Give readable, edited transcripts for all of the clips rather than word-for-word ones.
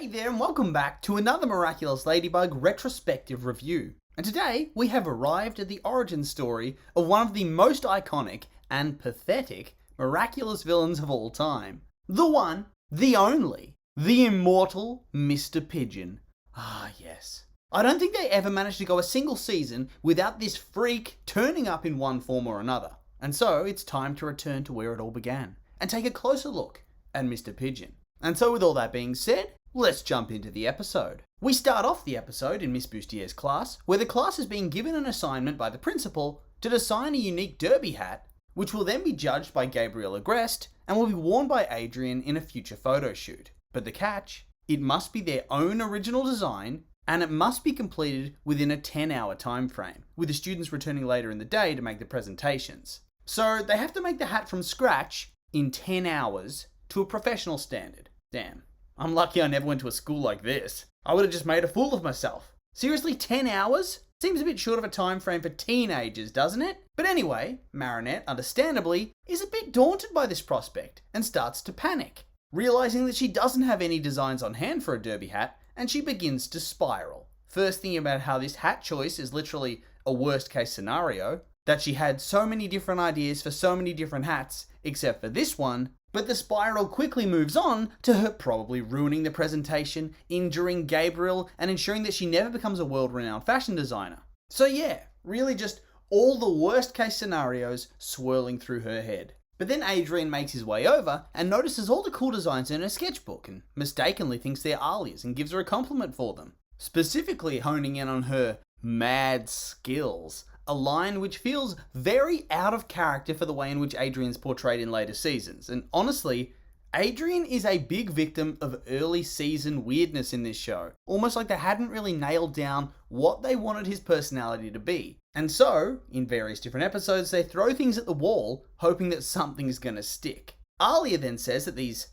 Hey there and welcome back to another Miraculous Ladybug retrospective review. And today we have arrived at the origin story of one of the most iconic and pathetic miraculous villains of all time. The one, the only, the immortal Mr. Pigeon. Ah yes. I don't think they ever managed to go a single season without this freak turning up in one form or another. And so it's time to return to where it all began and take a closer look at Mr. Pigeon. And so with all that being said, let's jump into the episode. We start off the episode in Miss Boustier's class, where the class is being given an assignment by the principal to design a unique derby hat, which will then be judged by Gabriel Agreste and will be worn by Adrien in a future photo shoot. But the catch, it must be their own original design, and it must be completed within a 10-hour time frame, with the students returning later in the day to make the presentations. So they have to make the hat from scratch in 10 hours to a professional standard. Damn. I'm lucky I never went to a school like this. I would have just made a fool of myself. Seriously, 10 hours? Seems a bit short of a time frame for teenagers, doesn't it? But anyway, Marinette, understandably, is a bit daunted by this prospect and starts to panic, realizing that she doesn't have any designs on hand for a derby hat, and she begins to spiral. First thinking about how this hat choice is literally a worst case scenario, that she had so many different ideas for so many different hats, except for this one. But the spiral quickly moves on to her probably ruining the presentation, injuring Gabriel, and ensuring that she never becomes a world-renowned fashion designer. So yeah, really just all the worst case scenarios swirling through her head. But then Adrien makes his way over and notices all the cool designs in her sketchbook and mistakenly thinks they're Alia's and gives her a compliment for them. Specifically honing in on her mad skills, a line which feels very out of character for the way in which Adrien's portrayed in later seasons. And honestly, Adrien is a big victim of early season weirdness in this show. Almost like they hadn't really nailed down what they wanted his personality to be. And so, in various different episodes, they throw things at the wall, hoping that something's gonna stick. Alia then says that these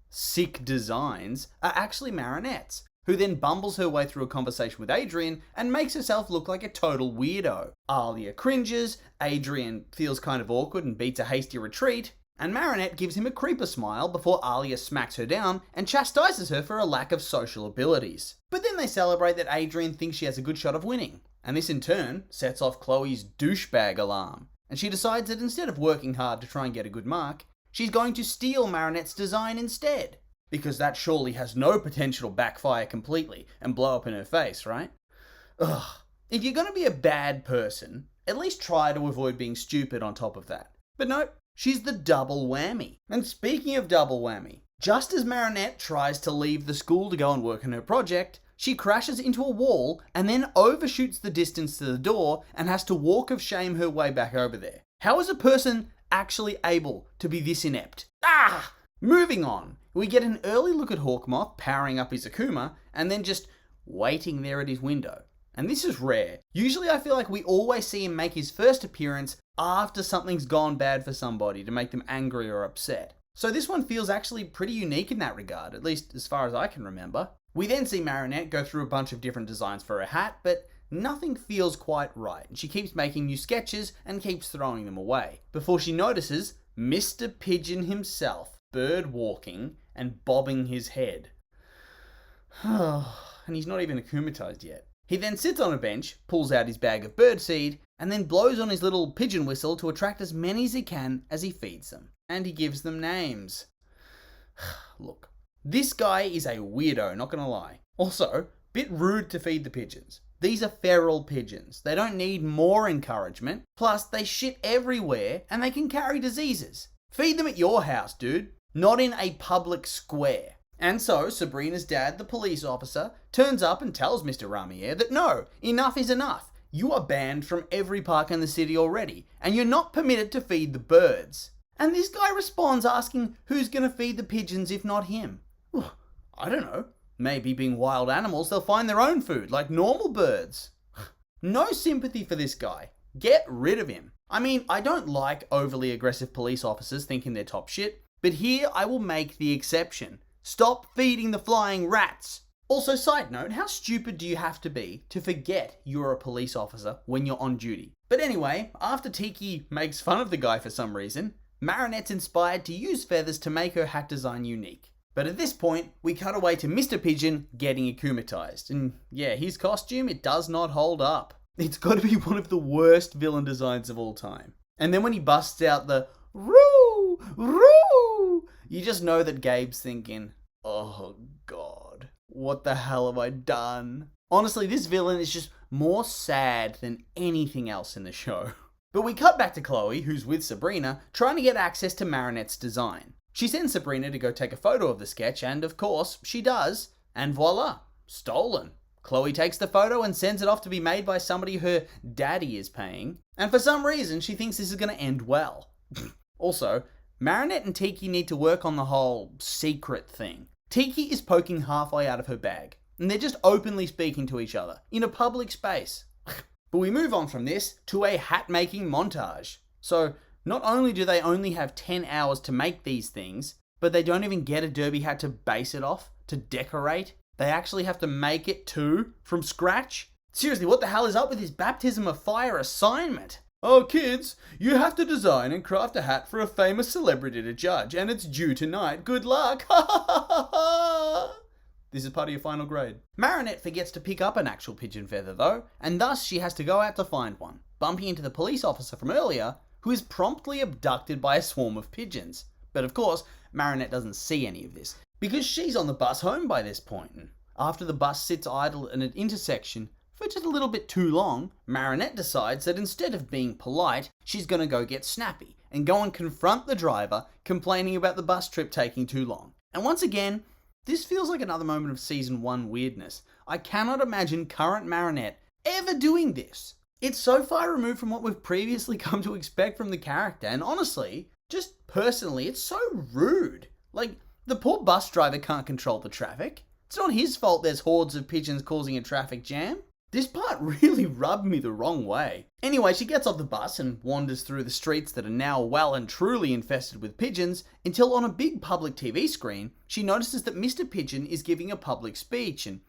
sick designs are actually Marinette's, who then bumbles her way through a conversation with Adrien and makes herself look like a total weirdo. Alia cringes, Adrien feels kind of awkward and beats a hasty retreat, and Marinette gives him a creeper smile before Alia smacks her down and chastises her for a lack of social abilities. But then they celebrate that Adrien thinks she has a good shot of winning, and this in turn sets off Chloe's douchebag alarm, and she decides that instead of working hard to try and get a good mark, she's going to steal Marinette's design instead. Because that surely has no potential to backfire completely and blow up in her face, right? Ugh. If you're gonna be a bad person, at least try to avoid being stupid on top of that. But no, she's the double whammy. And speaking of double whammy, just as Marinette tries to leave the school to go and work on her project, she crashes into a wall and then overshoots the distance to the door and has to walk of shame her way back over there. How is a person actually able to be this inept? Moving on. We get an early look at Hawkmoth powering up his Akuma and then just waiting there at his window. And this is rare. Usually I feel like we always see him make his first appearance after something's gone bad for somebody to make them angry or upset. So this one feels actually pretty unique in that regard, at least as far as I can remember. We then see Marinette go through a bunch of different designs for her hat, but nothing feels quite right. And she keeps making new sketches and keeps throwing them away, before she notices Mr. Pigeon himself, bird walking and bobbing his head. And he's not even akumatized yet. He then sits on a bench, pulls out his bag of birdseed, and then blows on his little pigeon whistle to attract as many as he can as he feeds them. And he gives them names. Look, this guy is a weirdo, not gonna lie. Also, bit rude to feed the pigeons. These are feral pigeons. They don't need more encouragement. Plus, they shit everywhere and they can carry diseases. Feed them at your house, dude. Not in a public square. And so, Sabrina's dad, the police officer, turns up and tells Mr. Ramier that no, enough is enough. You are banned from every park in the city already, and you're not permitted to feed the birds. And this guy responds asking who's gonna feed the pigeons if not him. I don't know. Maybe being wild animals, they'll find their own food, like normal birds. No sympathy for this guy. Get rid of him. I mean, I don't like overly aggressive police officers thinking they're top shit, but here I will make the exception. Stop feeding the flying rats. Also, side note, how stupid do you have to be to forget you're a police officer when you're on duty? But anyway, after Tiki makes fun of the guy for some reason, Marinette's inspired to use feathers to make her hat design unique. But at this point, we cut away to Mr. Pigeon getting akumatized. And yeah, his costume, it does not hold up. It's got to be one of the worst villain designs of all time. And then when he busts out the "Roo! Roo!" you just know that Gabe's thinking, oh god, what the hell have I done? Honestly, this villain is just more sad than anything else in the show. But we cut back to Chloe, who's with Sabrina, trying to get access to Marinette's design. She sends Sabrina to go take a photo of the sketch, and of course, she does. And voila, stolen. Chloe takes the photo and sends it off to be made by somebody her daddy is paying. And for some reason, she thinks this is going to end well. Also, Marinette and Tiki need to work on the whole secret thing. Tiki is poking halfway out of her bag, and they're just openly speaking to each other in a public space. But we move on from this to a hat-making montage. So, not only do they only have 10 hours to make these things, but they don't even get a derby hat to base it off, to decorate. They actually have to make it too, from scratch? Seriously, what the hell is up with his baptism of fire assignment? Oh, kids, you have to design and craft a hat for a famous celebrity to judge, and it's due tonight. Good luck! Ha ha ha ha! This is part of your final grade. Marinette forgets to pick up an actual pigeon feather though, and thus she has to go out to find one, bumping into the police officer from earlier, who is promptly abducted by a swarm of pigeons. But of course, Marinette doesn't see any of this, because she's on the bus home by this point. And after the bus sits idle at an intersection for just a little bit too long, Marinette decides that instead of being polite, she's going to go get snappy and go and confront the driver, complaining about the bus trip taking too long. And once again, this feels like another moment of Season 1 weirdness. I cannot imagine current Marinette ever doing this. It's so far removed from what we've previously come to expect from the character, and honestly, just personally, it's so rude. Like, the poor bus driver can't control the traffic. It's not his fault there's hordes of pigeons causing a traffic jam. This part really rubbed me the wrong way. Anyway, she gets off the bus and wanders through the streets that are now well and truly infested with pigeons, until on a big public TV screen, she notices that Mr. Pigeon is giving a public speech, and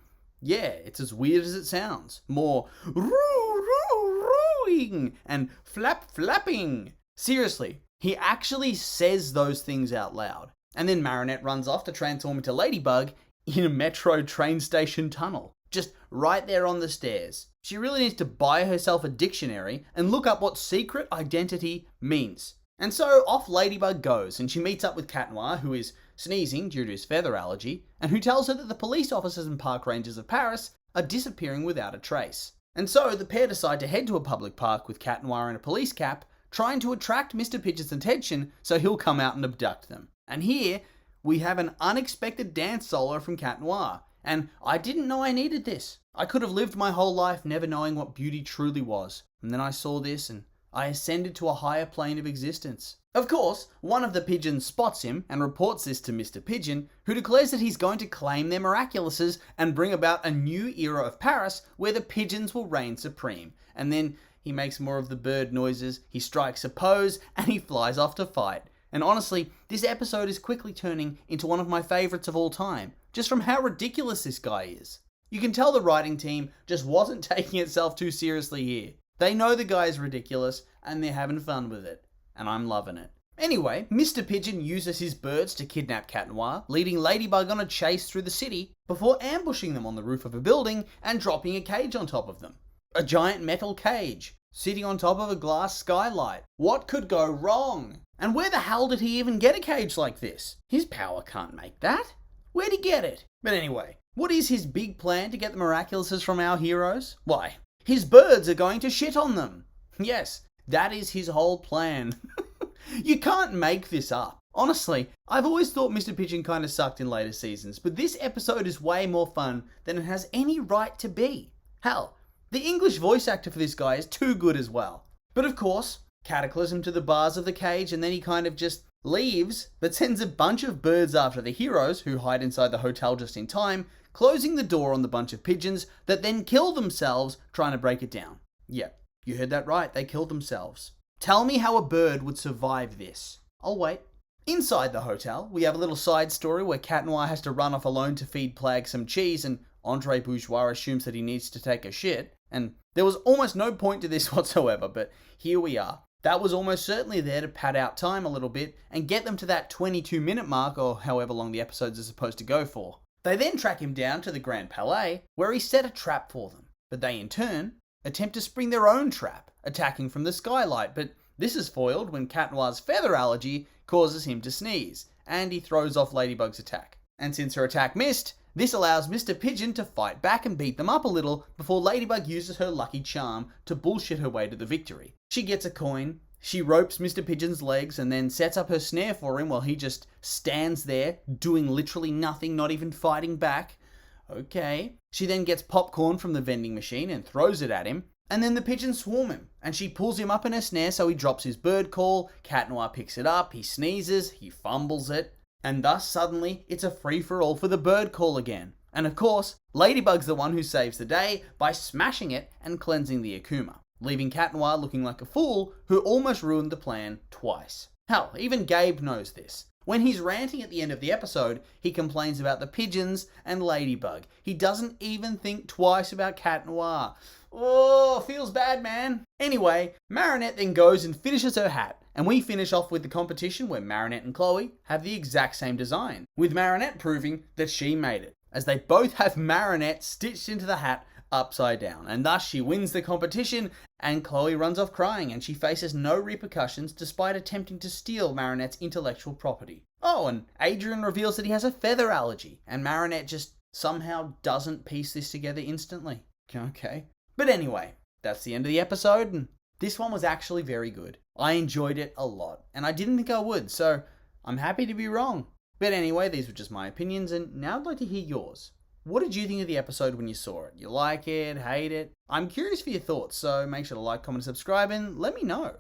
yeah, it's as weird as it sounds. More roo-roo-rooing and flap-flapping. Seriously, he actually says those things out loud. And then Marinette runs off to transform into Ladybug in a metro train station tunnel. Just right there on the stairs. She really needs to buy herself a dictionary and look up what secret identity means. And so off Ladybug goes, and she meets up with Cat Noir, who is sneezing due to his feather allergy, and who tells her that the police officers and park rangers of Paris are disappearing without a trace. And so the pair decide to head to a public park with Cat Noir in a police cap, trying to attract Mr. Pigeon's attention so he'll come out and abduct them. And here, we have an unexpected dance solo from Cat Noir. And I didn't know I needed this. I could have lived my whole life never knowing what beauty truly was. And then I saw this and I ascended to a higher plane of existence. Of course, one of the pigeons spots him and reports this to Mr. Pigeon, who declares that he's going to claim their miraculouses and bring about a new era of Paris where the pigeons will reign supreme. And then he makes more of the bird noises, he strikes a pose, and he flies off to fight. And honestly, this episode is quickly turning into one of my favourites of all time, just from how ridiculous this guy is. You can tell the writing team just wasn't taking itself too seriously here. They know the guy is ridiculous, and they're having fun with it. And I'm loving it. Anyway, Mr. Pigeon uses his birds to kidnap Cat Noir, leading Ladybug on a chase through the city, before ambushing them on the roof of a building and dropping a cage on top of them. A giant metal cage, sitting on top of a glass skylight. What could go wrong? And where the hell did he even get a cage like this? His power can't make that. Where'd he get it? But anyway, what is his big plan to get the miraculouses from our heroes? Why, his birds are going to shit on them. Yes, that is his whole plan. You can't make this up. Honestly, I've always thought Mr. Pigeon kind of sucked in later seasons, but this episode is way more fun than it has any right to be. Hell, the English voice actor for this guy is too good as well. But of course, Cataclysm to the bars of the cage, and then he kind of just leaves, but sends a bunch of birds after the heroes, who hide inside the hotel just in time, closing the door on the bunch of pigeons that then kill themselves trying to break it down. Yep, you heard that right, they killed themselves. Tell me how a bird would survive this. I'll wait. Inside the hotel, we have a little side story where Cat Noir has to run off alone to feed Plag some cheese, and Andre Bourgeois assumes that he needs to take a shit, and there was almost no point to this whatsoever, but here we are. That was almost certainly there to pad out time a little bit and get them to that 22-minute mark, or however long the episodes are supposed to go for. They then track him down to the Grand Palais, where he set a trap for them. But they, in turn, attempt to spring their own trap, attacking from the skylight, but this is foiled when Cat Noir's feather allergy causes him to sneeze, and he throws off Ladybug's attack. And since her attack missed, this allows Mr. Pigeon to fight back and beat them up a little before Ladybug uses her lucky charm to bullshit her way to the victory. She gets a coin, she ropes Mr. Pigeon's legs and then sets up her snare for him while he just stands there, doing literally nothing, not even fighting back. Okay. She then gets popcorn from the vending machine and throws it at him, and then the pigeons swarm him, and she pulls him up in her snare so he drops his bird call. Cat Noir picks it up, he sneezes, he fumbles it, and thus suddenly it's a free-for-all for the bird call again. And of course, Ladybug's the one who saves the day by smashing it and cleansing the Akuma, leaving Cat Noir looking like a fool who almost ruined the plan twice. Hell, even Gabe knows this. When he's ranting at the end of the episode, he complains about the pigeons and Ladybug. He doesn't even think twice about Cat Noir. Oh, feels bad, man. Anyway, Marinette then goes and finishes her hat, and we finish off with the competition where Marinette and Chloe have the exact same design, with Marinette proving that she made it, as they both have Marinette stitched into the hat upside down, and thus she wins the competition, and Chloe runs off crying, and she faces no repercussions despite attempting to steal Marinette's intellectual property. Oh, and Adrien reveals that he has a feather allergy, and Marinette just somehow doesn't piece this together instantly. Okay. But anyway, that's the end of the episode, and this one was actually very good. I enjoyed it a lot, and I didn't think I would, so I'm happy to be wrong. But anyway, these were just my opinions, and now I'd like to hear yours. What did you think of the episode when you saw it? You like it? Hate it? I'm curious for your thoughts, so make sure to like, comment, and subscribe, and let me know.